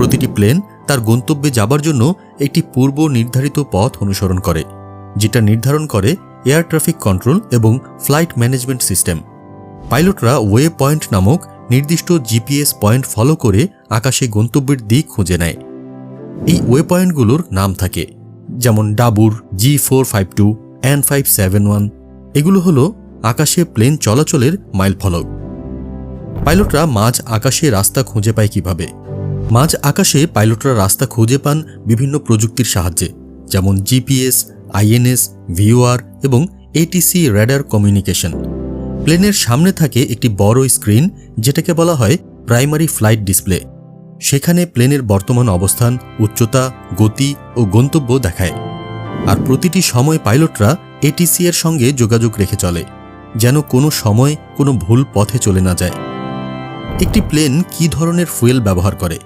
প্রতিটি প্লেন তার গন্তব্যে যাবার জন্য একটি পূর্ব নির্ধারিত পথ অনুসরণ করে, যেটা নির্ধারণ করে এয়ার ট্রাফিক কন্ট্রোল এবং ফ্লাইট ম্যানেজমেন্ট সিস্টেম। পাইলটরা ওয়ে পয়েন্ট নামক নির্দিষ্ট জিপিএস পয়েন্ট ফলো করে আকাশে গন্তব্যের দিক খুঁজে নেয়। এই ওয়ে পয়েন্টগুলোর নাম থাকে, যেমন ডাবুর, G452, N571। এগুলো হলো আকাশে প্লেন চলাচলের মাইল ফলক। পাইলটরা মাঝ আকাশে রাস্তা খুঁজে পায় কিভাবে? মাঝ আকাশে পাইলটরা রাস্তা খুঁজে পান বিভিন্ন প্রযুক্তির সাহায্যে, যেমন জিপিএস, আইএনএস, ভিওআর এবং এটিসি রেডার কমিউনিকেশন। প্লেনের সামনে থাকে একটি বড় স্ক্রিন, যেটাকে বলা হয় প্রাইমারি ফ্লাইট ডিসপ্লে। সেখানে প্লেনের বর্তমান অবস্থান, উচ্চতা, গতি ও গন্তব্য দেখায়। আর প্রতিটি সময় পাইলটরা এটিসি এর সঙ্গে যোগাযোগ রেখে চলে, যেন কোনো সময় কোনো ভুল পথে চলে না যায়। একটি প্লেন কী ধরনের ফুয়েল ব্যবহার করে?